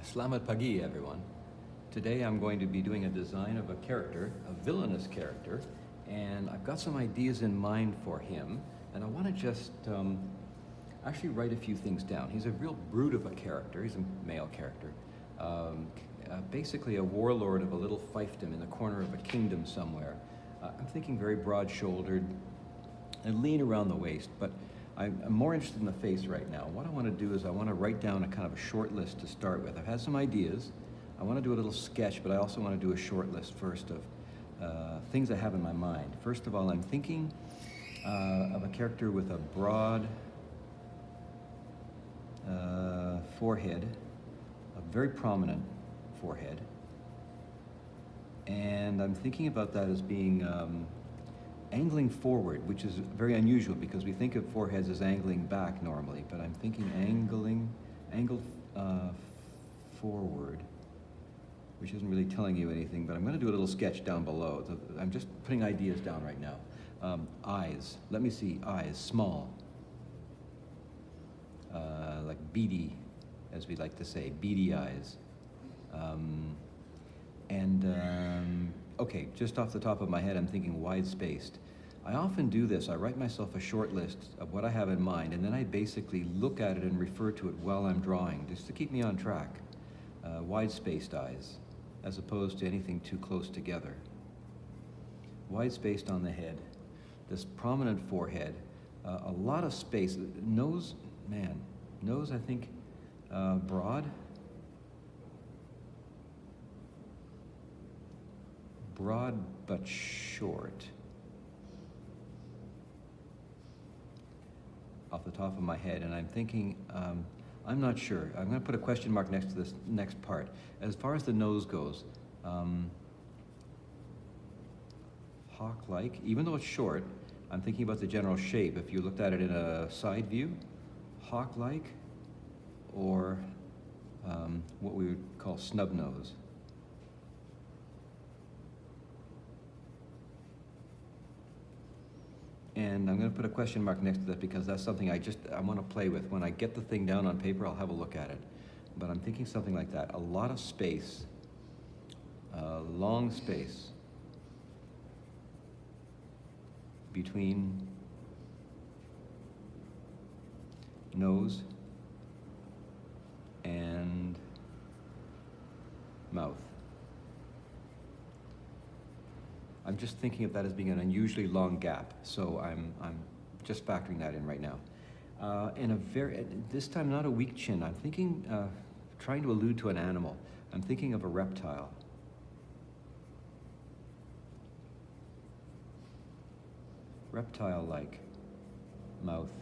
Slamat Pagi, everyone. Today I'm going to be doing a design of a character, a villainous character, and I've got some ideas in mind for him, and I want to just actually write a few things down. He's a real brute of a character. He's a male character. Basically a warlord of a little fiefdom in the corner of a kingdom somewhere. I'm thinking very broad-shouldered and lean around the waist, but I'm more interested in the face right now. What I want to do is I want to write down a kind of a short list to start with. I've had some ideas. I want to do a little sketch, but I also want to do a short list first of things I have in my mind. First of all, I'm thinking of a character with a broad forehead, a very prominent forehead, and I'm thinking about that as being angling forward, which is very unusual because we think of foreheads as angling back normally, but I'm thinking angled forward, which isn't really telling you anything, but I'm going to do a little sketch down below. So I'm just putting ideas down right now. Eyes, let me see, eyes, small, like beady, as we like to say, beady eyes. Okay, just off the top of my head, I'm thinking wide-spaced. I often do this. I write myself a short list of what I have in mind, and then I basically look at it and refer to it while I'm drawing, just to keep me on track. Wide-spaced eyes, as opposed to anything too close together. Wide-spaced on the head, this prominent forehead, a lot of space. Nose, I think, broad. Broad but short. Off the top of my head, and I'm thinking, I'm not sure. I'm going to put a question mark next to this next part. As far as the nose goes, hawk-like, even though it's short, I'm thinking about the general shape. If you looked at it in a side view, hawk-like, or what we would call snub nose. And I'm going to put a question mark next to that because that's something I want to play with. When I get the thing down on paper, I'll have a look at it. But I'm thinking something like that. A lot of space, long space between nose and mouth. I'm just thinking of that as being an unusually long gap, so I'm just factoring that in right now. And this time not a weak chin. I'm thinking, trying to allude to an animal. I'm thinking of a reptile. Reptile-like mouth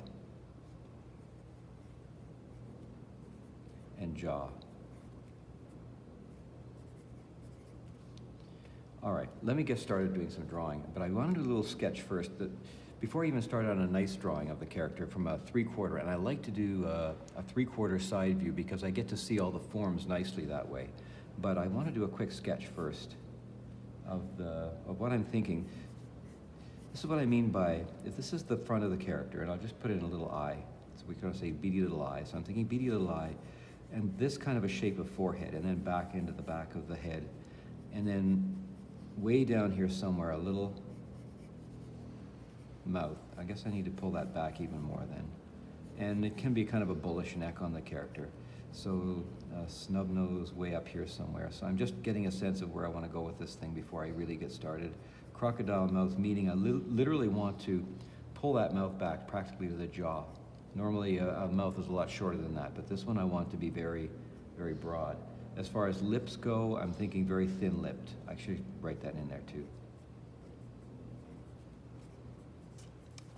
and jaw. All right, let me get started doing some drawing, but I want to do a little sketch first before I even start on a nice drawing of the character from a 3/4, and I like to do a 3/4 side view because I get to see all the forms nicely that way. But I want to do a quick sketch first of what I'm thinking. This is what I mean by, if this is the front of the character, and I'll just put in a little eye, so we're going to say beady little eye. So I'm thinking beady little eye, and this kind of a shape of forehead, and then back into the back of the head, and then way down here somewhere, a little mouth. I guess I need to pull that back even more then. And it can be kind of a bullish neck on the character. So snub nose way up here somewhere. So I'm just getting a sense of where I want to go with this thing before I really get started. Crocodile mouth, meaning I literally want to pull that mouth back practically to the jaw. Normally a mouth is a lot shorter than that, but this one I want to be very, very broad. As far as lips go, I'm thinking very thin-lipped. I should write that in there too.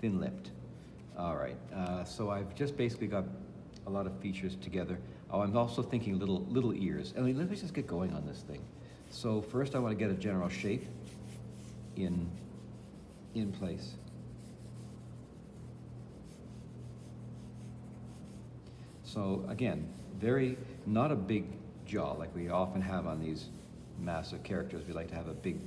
Thin-lipped. All right, so I've just basically got a lot of features together. Oh, I'm also thinking little ears. I mean, let me just get going on this thing. So first I want to get a general shape in place. So again, not a big jaw like we often have on these massive characters. We like to have a big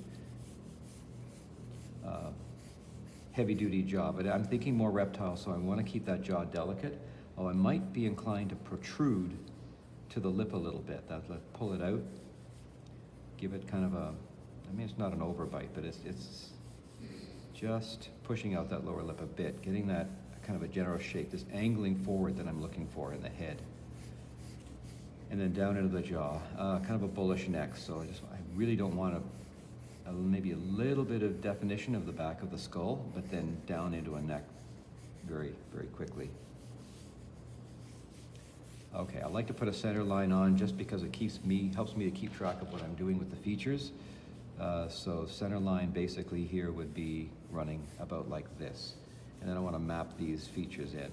heavy-duty jaw, but I'm thinking more reptile, so I want to keep that jaw delicate. Oh, I might be inclined to protrude to the lip a little bit. Let's pull it out, give it kind of a, I mean, it's not an overbite, but it's just pushing out that lower lip a bit, getting that kind of a generous shape, this angling forward that I'm looking for in the head. And then down into the jaw, kind of a bullish neck. So I really don't want maybe a little bit of definition of the back of the skull, but then down into a neck very, very quickly. Okay, I like to put a center line on just because it helps me to keep track of what I'm doing with the features. So center line basically here would be running about like this. And then I want to map these features in.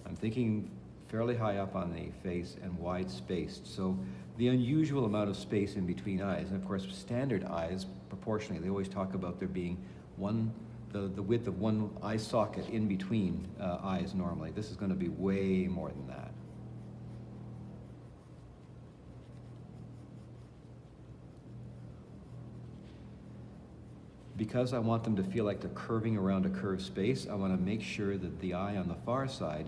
I'm thinking fairly high up on the face and wide spaced. So the unusual amount of space in between eyes, and of course standard eyes, proportionally, they always talk about there being the width of one eye socket in between eyes normally. This is going to be way more than that. Because I want them to feel like they're curving around a curved space, I want to make sure that the eye on the far side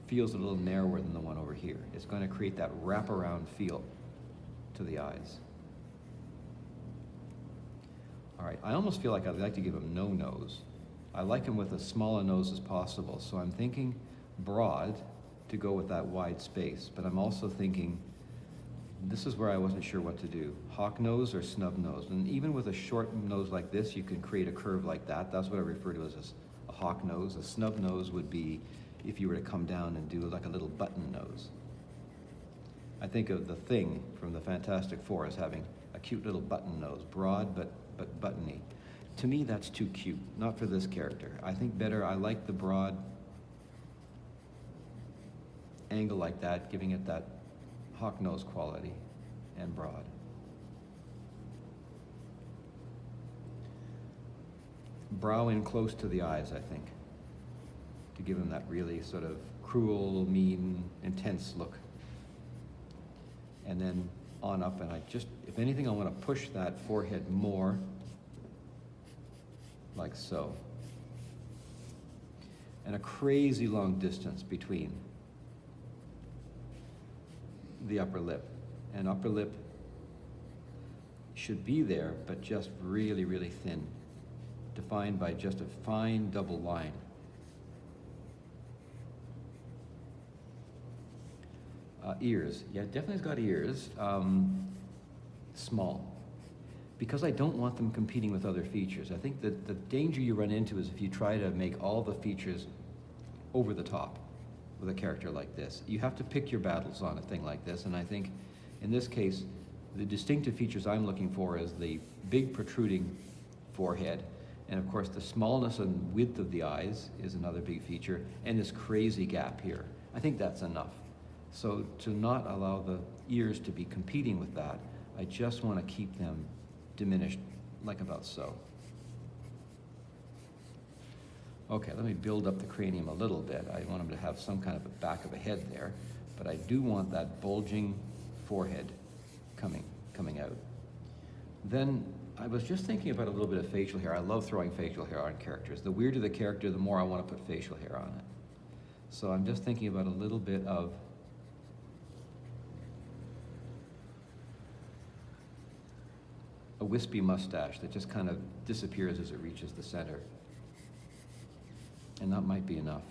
feels a little narrower than the one over here. It's going to create that wraparound feel to the eyes. All right, I almost feel like I'd like to give them no nose. I like them with as small a nose as possible, so I'm thinking broad to go with that wide space, but I'm also thinking, this is where I wasn't sure what to do. Hawk nose or snub nose. And even with a short nose like this, you can create a curve like that. That's what I refer to as a hawk nose. A snub nose would be if you were to come down and do like a little button nose. I think of the Thing from the Fantastic Four as having a cute little button nose, broad but buttony. To me, that's too cute, not for this character. I think better, I like the broad angle like that, giving it that hawk nose quality and broad. Brow in close to the eyes, I think, to give them that really sort of cruel, mean, intense look. And then on up, and if anything, I want to push that forehead more, like so. And a crazy long distance between the upper lip. And upper lip should be there, but just really, really thin, defined by just a fine double line. Ears, yeah, definitely's got ears, small, because I don't want them competing with other features. I think that the danger you run into is if you try to make all the features over the top with a character like this. You have to pick your battles on a thing like this, and I think in this case, the distinctive features I'm looking for is the big protruding forehead, and of course the smallness and width of the eyes is another big feature, and this crazy gap here. I think that's enough. So to not allow the ears to be competing with that, I just want to keep them diminished, like about so. Okay, let me build up the cranium a little bit. I want him to have some kind of a back of a head there, but I do want that bulging forehead coming out. Then I was just thinking about a little bit of facial hair. I love throwing facial hair on characters. The weirder the character, the more I want to put facial hair on it. So I'm just thinking about a little bit of a wispy mustache that just kind of disappears as it reaches the center. And that might be enough.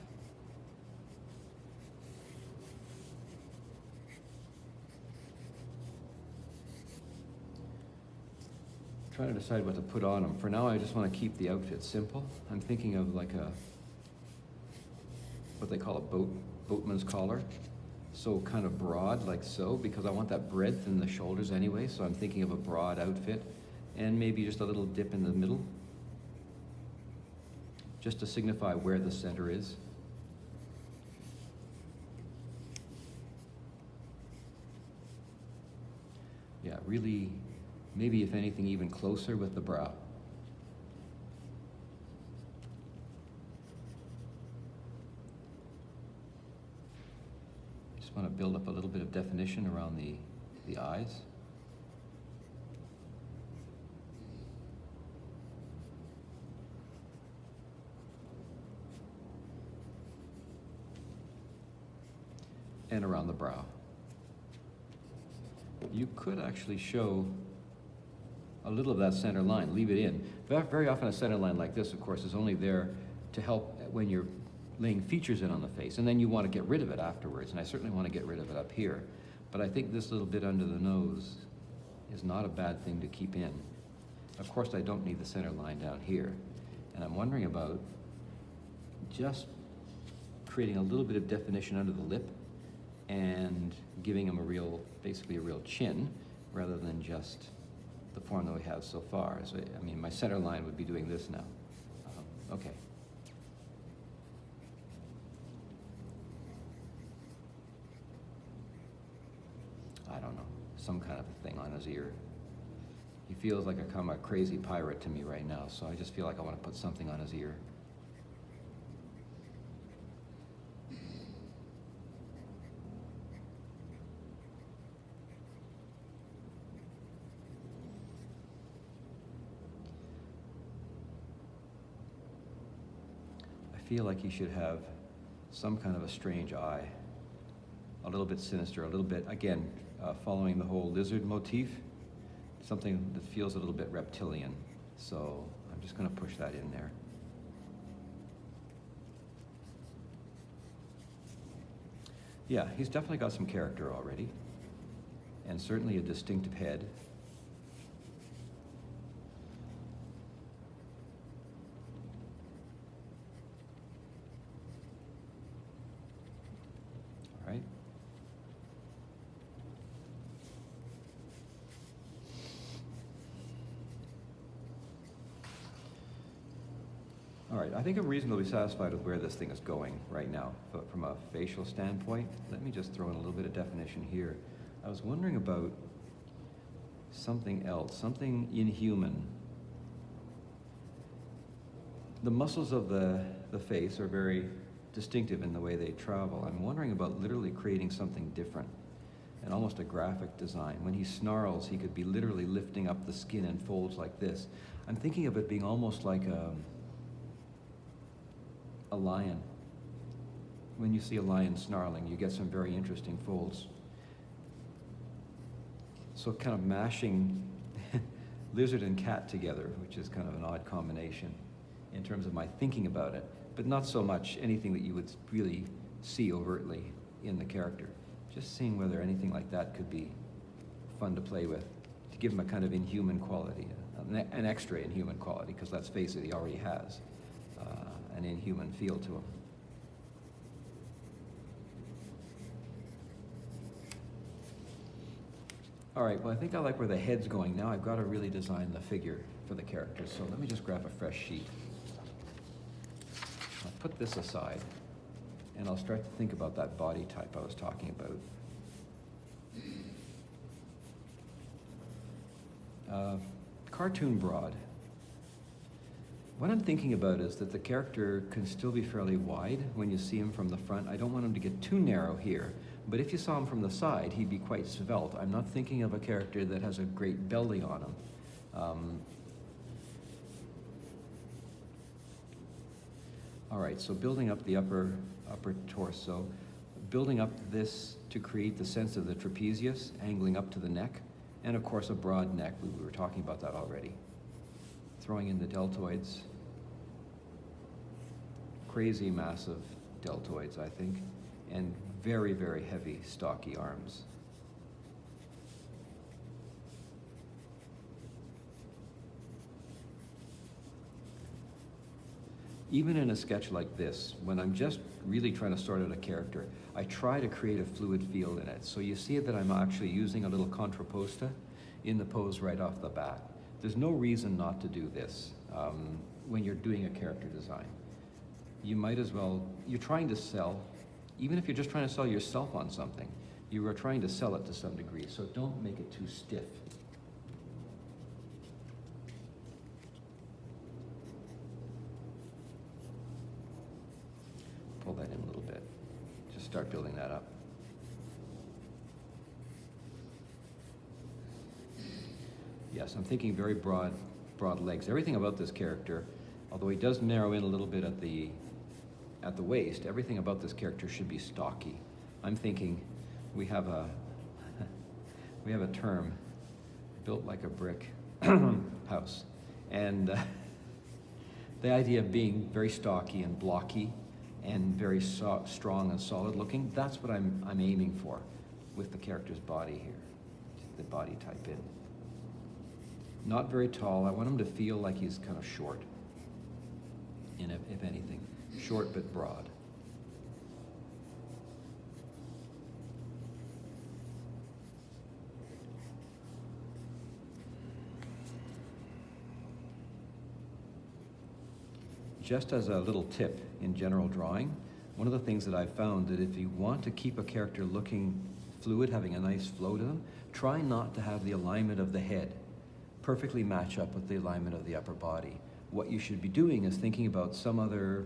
Trying to decide what to put on him. For now, I just want to keep the outfit simple. I'm thinking of like what they call a boatman's collar. So kind of broad, like so, because I want that breadth in the shoulders anyway, so I'm thinking of a broad outfit, and maybe just a little dip in the middle, just to signify where the center is. Yeah, really, maybe if anything, even closer with the brow. Just want to build up a little bit of definition around the eyes. And around the brow. you could actually show a little of that center line, leave it in. Very often a center line like this, of course, is only there to help when you're laying features in on the face, and then you want to get rid of it afterwards, and I certainly want to get rid of it up here. But I think this little bit under the nose is not a bad thing to keep in. Of course, I don't need the center line down here, and I'm wondering about just creating a little bit of definition under the lip and giving him basically a real chin, rather than just the form that we have so far. So, I mean, my center line would be doing this now. Okay. I don't know, some kind of a thing on his ear. He feels like a crazy pirate to me right now, so I just feel like I want to put something on his ear. I feel like he should have some kind of a strange eye, a little bit sinister, a little bit, again, following the whole lizard motif, something that feels a little bit reptilian. So I'm just going to push that in there. Yeah, he's definitely got some character already, and certainly a distinctive head. All right. All right, I think I'm reasonably satisfied with where this thing is going right now, but from a facial standpoint, let me just throw in a little bit of definition here. I was wondering about something else, something inhuman. The muscles of the face are very distinctive in the way they travel. I'm wondering about literally creating something different, and almost a graphic design. When he snarls, he could be literally lifting up the skin in folds like this. I'm thinking of it being almost like a lion. When you see a lion snarling, you get some very interesting folds. So kind of mashing lizard and cat together, which is kind of an odd combination in terms of my thinking about it, but not so much anything that you would really see overtly in the character. Just seeing whether anything like that could be fun to play with, to give him a kind of inhuman quality, an extra inhuman quality, because let's face it, he already has an inhuman feel to him. All right, well, I think I like where the head's going. Now I've got to really design the figure for the character, so let me just grab a fresh sheet. I'll put this aside, and I'll start to think about that body type I was talking about. Cartoon broad. What I'm thinking about is that the character can still be fairly wide when you see him from the front. I don't want him to get too narrow here, but if you saw him from the side, he'd be quite svelte. I'm not thinking of a character that has a great belly on him. All right, so building up the upper torso, building up this to create the sense of the trapezius, angling up to the neck, and of course a broad neck. We were talking about that already. Throwing in the deltoids. Crazy massive deltoids, I think, and very, very heavy, stocky arms. Even in a sketch like this, when I'm just really trying to sort out a character, I try to create a fluid field in it. So you see that I'm actually using a little contrapposta in the pose right off the bat. There's no reason not to do this when you're doing a character design. You might as well, you're trying to sell, even if you're just trying to sell yourself on something, you are trying to sell it to some degree, so don't make it too stiff. Pull that in a little bit. Just start building that up. Yes, I'm thinking very broad legs. Everything about this character, although he does narrow in a little bit at the waist, everything about this character should be stocky. I'm thinking we have we have a term, built like a brick house. And the idea of being very stocky and blocky and very strong and solid looking, that's what I'm aiming for with the character's body here, the body type in. Not very tall. I want him to feel like he's kind of short, if anything. Short but broad. Just as a little tip in general drawing, one of the things that I've found that if you want to keep a character looking fluid, having a nice flow to them, try not to have the alignment of the head perfectly match up with the alignment of the upper body. What you should be doing is thinking about some other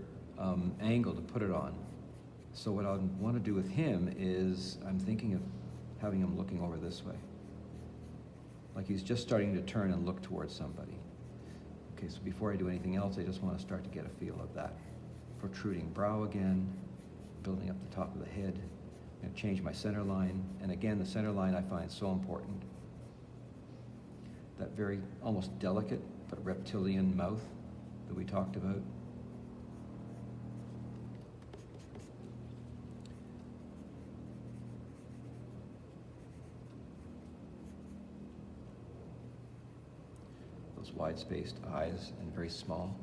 angle to put it on. So what I want to do with him is I'm thinking of having him looking over this way. Like he's just starting to turn and look towards somebody. Okay, so before I do anything else, I just want to start to get a feel of that. Protruding brow again, building up the top of the head. I'm going to change my center line. And again, the center line I find so important. That very almost delicate but reptilian mouth that we talked about. Those wide-spaced eyes and very small.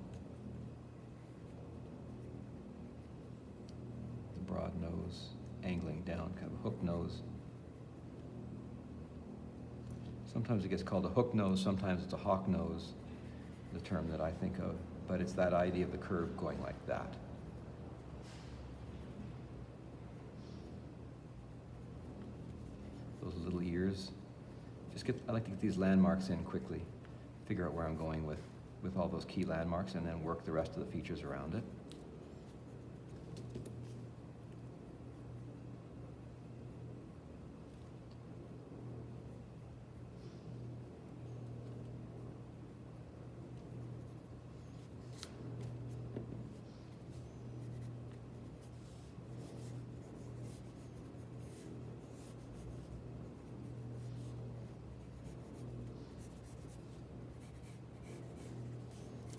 The broad nose, angling down, kind of a hook nose. Sometimes it gets called a hook nose, sometimes it's a hawk nose, the term that I think of, but it's that idea of the curve going like that. Those little ears. I like to get these landmarks in quickly, figure out where I'm going with all those key landmarks, and then work the rest of the features around it.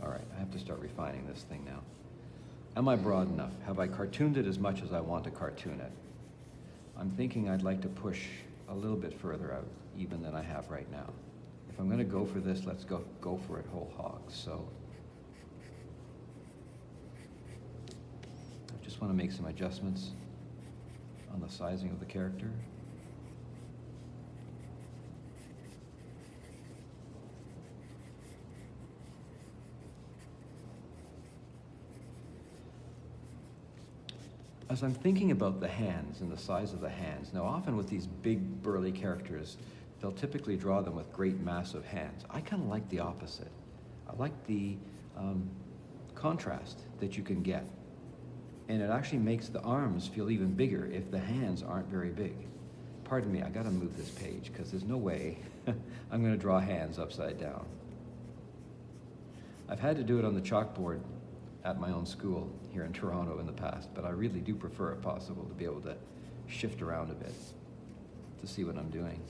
All right, I have to start refining this thing now. Am I broad enough? Have I cartooned it as much as I want to cartoon it? I'm thinking I'd like to push a little bit further out even than I have right now. If I'm going to go for this, let's go for it whole hog. So I just want to make some adjustments on the sizing of the character. As I'm thinking about the hands and the size of the hands, now often with these big burly characters, they'll typically draw them with great massive hands. I kind of like the opposite. I like the contrast that you can get. And it actually makes the arms feel even bigger if the hands aren't very big. Pardon me, I gotta move this page because there's no way I'm gonna draw hands upside down. I've had to do it on the chalkboard at my own school here in Toronto in the past, but I really do prefer, if possible, to be able to shift around a bit to see what I'm doing.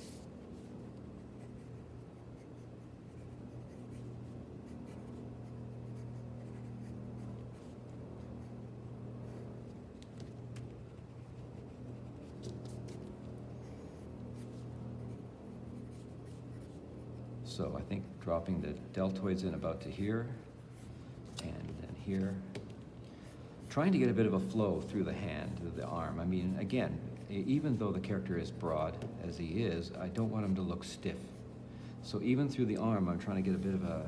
So I think dropping the deltoids in about to here, and then here. Trying to get a bit of a flow through the hand, through the arm. I mean, again, even though the character is broad, as he is, I don't want him to look stiff. So even through the arm, I'm trying to get a bit of a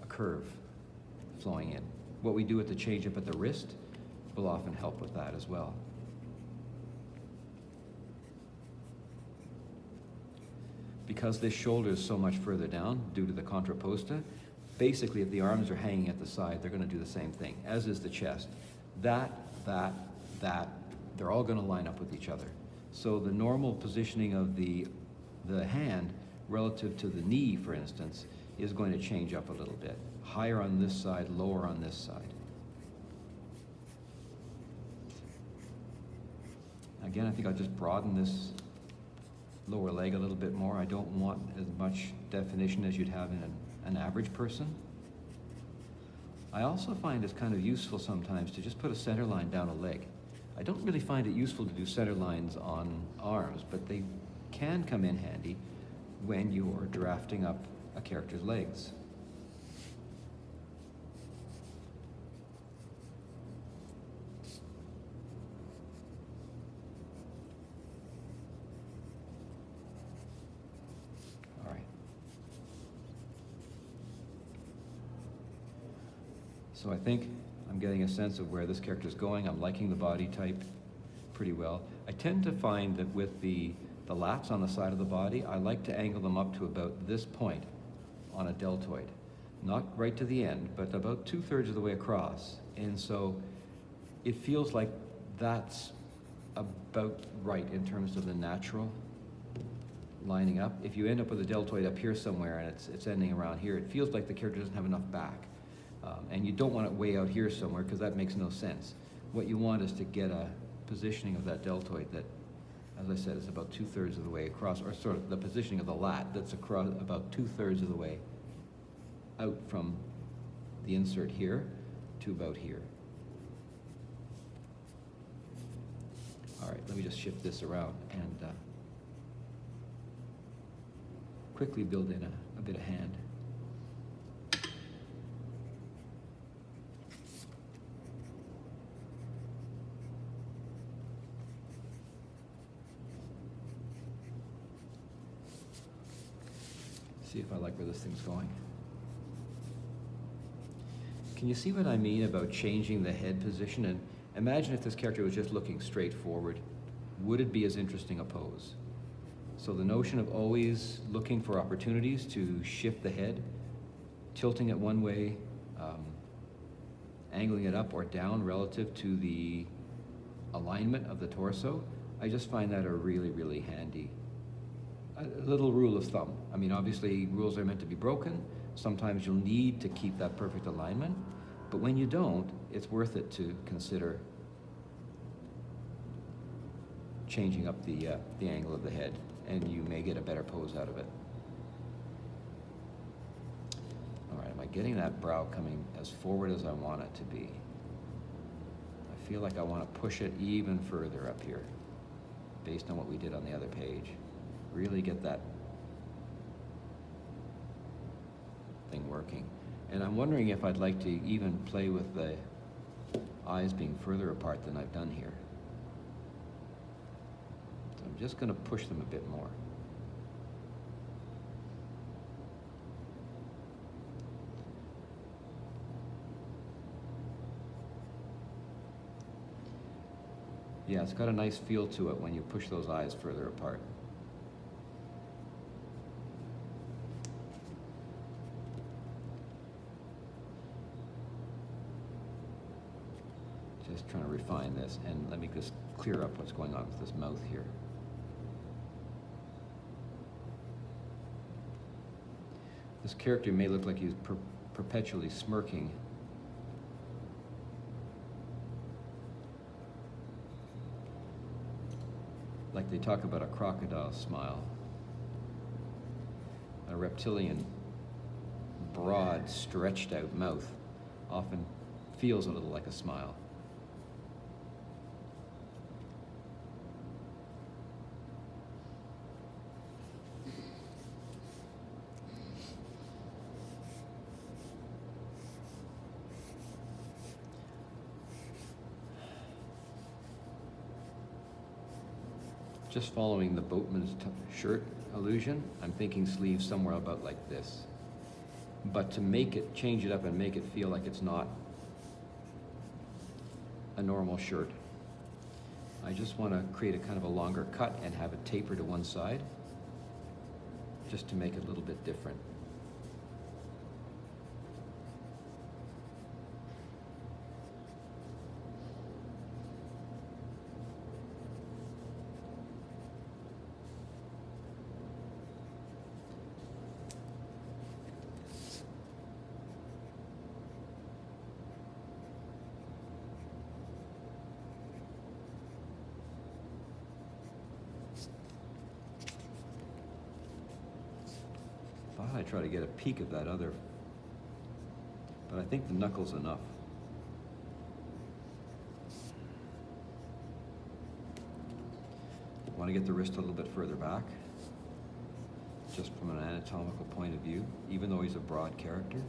curve flowing in. What we do at the change up at the wrist will often help with that as well. Because this shoulder is so much further down due to the contrapposta, basically if the arms are hanging at the side, they're going to do the same thing, as is the chest. That, they're all going to line up with each other. So the normal positioning of the hand relative to the knee, for instance, is going to change up a little bit. Higher on this side, lower on this side. Again, I think I'll just broaden this lower leg a little bit more. I don't want as much definition as you'd have in an average person. I also find it's kind of useful sometimes to just put a center line down a leg. I don't really find it useful to do center lines on arms, but they can come in handy when you're drafting up a character's legs. All right. So I think I'm getting a sense of where this character's going. I'm liking the body type pretty well. I tend to find that with the lats on the side of the body, I like to angle them up to about this point on a deltoid. Not right to the end, but about 2/3 of the way across. And so it feels like that's about right in terms of the natural lining up. If you end up with a deltoid up here somewhere and it's ending around here, it feels like the character doesn't have enough back. And you don't want it way out here somewhere because that makes no sense. What you want is to get a positioning of that deltoid that, as I said, is about 2/3 of the way across, or sort of the positioning of the lat that's across about 2/3 of the way out from the insert here to about here. All right, let me just shift this around and quickly build in a bit of hand. See if I like where this thing's going. Can you see what I mean about changing the head position? And imagine if this character was just looking straight forward. Would it be as interesting a pose? So the notion of always looking for opportunities to shift the head, tilting it one way, angling it up or down relative to the alignment of the torso, I just find that a really, really handy a little rule of thumb. I mean, obviously, rules are meant to be broken. Sometimes you'll need to keep that perfect alignment, but when you don't, it's worth it to consider changing up the angle of the head, and you may get a better pose out of it. All right, am I getting that brow coming as forward as I want it to be? I feel like I want to push it even further up here, based on what we did on the other page. Really get that thing working. And I'm wondering if I'd like to even play with the eyes being further apart than I've done here. So I'm just going to push them a bit more. Yeah, it's got a nice feel to it when you push those eyes further apart. Just trying to refine this, and let me just clear up what's going on with this mouth here. This character may look like he's perpetually smirking. Like they talk about a crocodile smile. A reptilian, broad, stretched out mouth often feels a little like a smile. Just following the boatman's shirt illusion, I'm thinking sleeves somewhere about like this. But to make it, change it up and make it feel like it's not a normal shirt, I just want to create a kind of a longer cut and have it taper to one side, just to make it a little bit different. try to get a peek of that other, but I think the knuckle's enough. Want to get the wrist a little bit further back, just from an anatomical point of view, even though he's a broad character.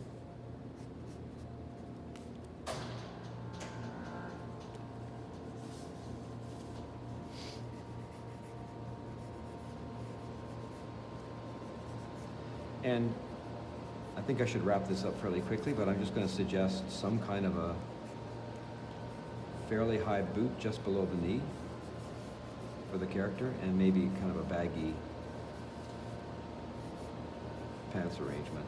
And I think I should wrap this up fairly quickly, but I'm just going to suggest some kind of a fairly high boot just below the knee for the character, and maybe kind of a baggy pants arrangement.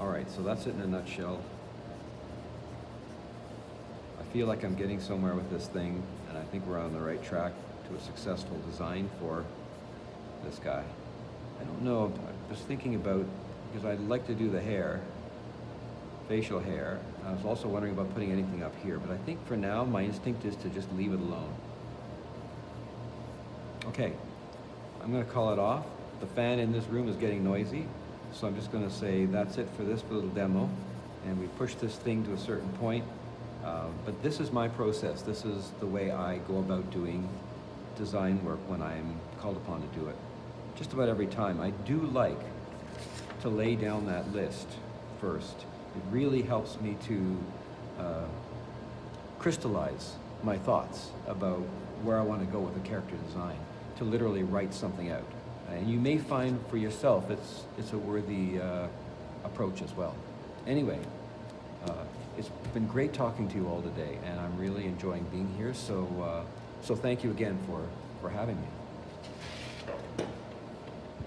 All right, so that's it in a nutshell. I feel like I'm getting somewhere with this thing, and I think we're on the right track to a successful design for this guy. I don't know, I was thinking about, because I'd like to do the hair, facial hair. I was also wondering about putting anything up here, but I think for now my instinct is to just leave it alone. Okay, I'm going to call it off. The fan in this room is getting noisy, so I'm just going to say that's it for this little demo, and we push this thing to a certain point. But this is my process. This is the way I go about doing design work when I'm called upon to do it. Just about every time. I do like to lay down that list first. It really helps me to crystallize my thoughts about where I want to go with a character design, to literally write something out. And you may find for yourself it's a worthy approach as well. Anyway, it's been great talking to you all today, and I'm really enjoying being here. So thank you again for having me.